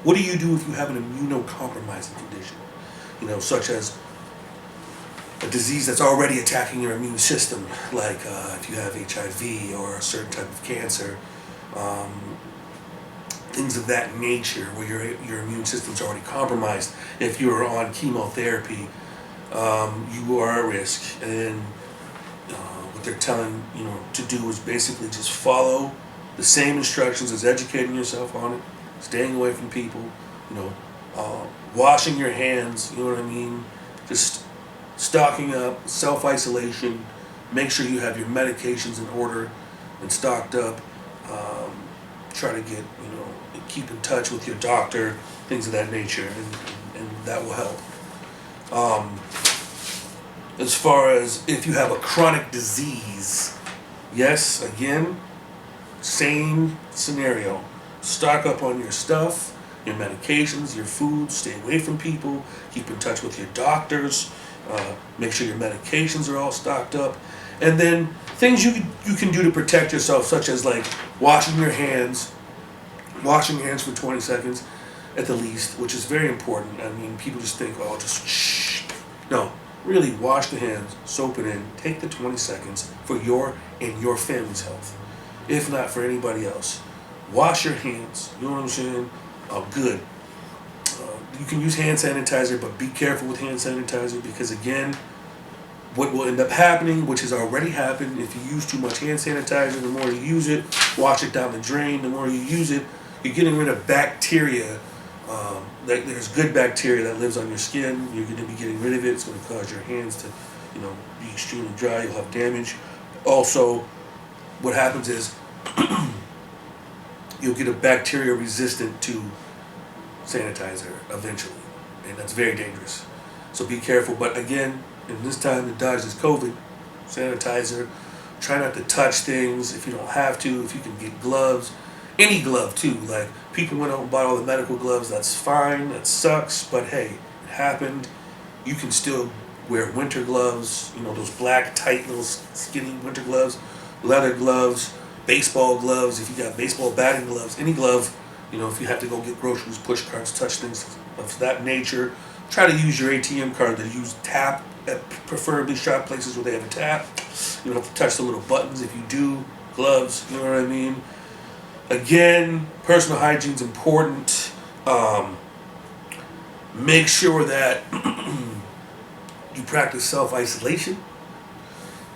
What do you do if you have an immunocompromising condition? Such as a disease that's already attacking your immune system, like if you have HIV or a certain type of cancer, things of that nature, where your immune system's already compromised. If you're on chemotherapy, you are at risk, and what they're telling to do is basically just follow the same instructions as educating yourself on it, staying away from people, washing your hands. You know what I mean? Just stocking up, self-isolation. Make sure you have your medications in order and stocked up. Try to keep in touch with your doctor, things of that nature, and that will help. As far as if you have a chronic disease, yes, again, same scenario. Stock up on your stuff, your medications, your food, stay away from people, keep in touch with your doctors, make sure your medications are all stocked up. And then things you can do to protect yourself, such as like washing hands for 20 seconds at the least, which is very important. I mean, people just think, oh, just shh. No, really wash the hands, soap it in, take the 20 seconds for your and your family's health, if not for anybody else. Wash your hands, you know what I'm saying? Good. You can use hand sanitizer, but be careful with hand sanitizer, because again, what will end up happening, which has already happened, if you use too much hand sanitizer, the more you use it, wash it down the drain, the more you use it, you're getting rid of bacteria. There's good bacteria that lives on your skin. You're going to be getting rid of it. It's going to cause your hands to, be extremely dry. You'll have damage. Also, what happens is you'll get a bacteria resistant to sanitizer eventually, and that's very dangerous. So be careful. But again, in this time to dodge this COVID, sanitizer. Try not to touch things if you don't have to. If you can get gloves, any glove too. Like, people went out and bought all the medical gloves. That's fine. That sucks. But hey, it happened. You can still wear winter gloves. Those black, tight, little skinny winter gloves, leather gloves, baseball gloves. If you got baseball batting gloves, any glove. If you have to go get groceries, push carts, touch things of that nature. Try to use your ATM card to use tap at preferably shop places where they have a tap. You don't have to touch the little buttons if you do. Gloves, you know what I mean? Again, personal hygiene is important. Make sure that you practice self-isolation,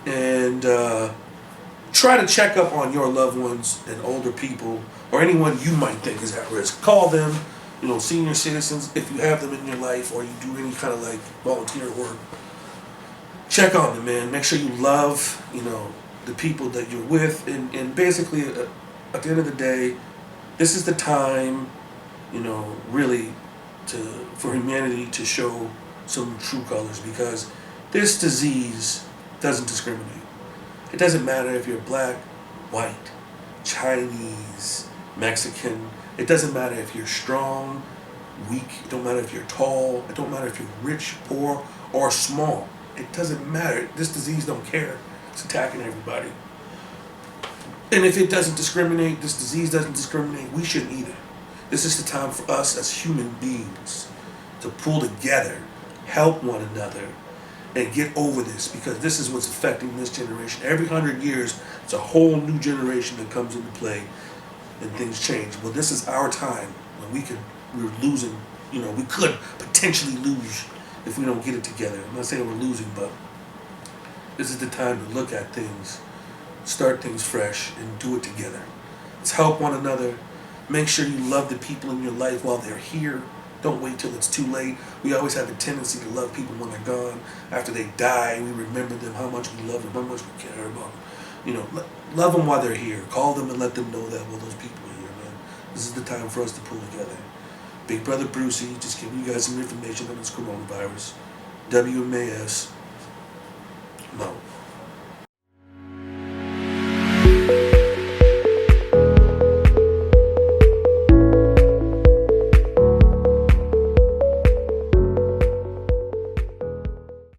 and try to check up on your loved ones and older people, or anyone you might think is at risk. Call them, senior citizens, if you have them in your life, or you do any kind of like volunteer work. Check on them, man. Make sure you love, the people that you're with, and basically, at the end of the day, this is the time, really, for humanity to show some true colors, because this disease doesn't discriminate. It doesn't matter if you're black, white, Chinese, Mexican. It doesn't matter if you're strong, weak. It don't matter if you're tall. It don't matter if you're rich, poor, or small. It doesn't matter. This disease don't care. It's attacking everybody. And if it doesn't discriminate, this disease doesn't discriminate, we shouldn't either. This is the time for us as human beings to pull together, help one another, and get over this, because this is what's affecting this generation. Every 100 years, it's a whole new generation that comes into play, and things change. Well, this is our time when we're losing, we could potentially lose if we don't get it together. I'm not saying we're losing, but this is the time to look at things, start things fresh, and do it together. Let's help one another. Make sure you love the people in your life while they're here. Don't wait till it's too late. We always have a tendency to love people when they're gone. After they die, we remember them, how much we love them, how much we care about them. Love them while they're here. Call them and let them know that, those people are here, man. This is the time for us to pull together. Big Brother Brucey, just giving you guys some information on this coronavirus. WMAS. No.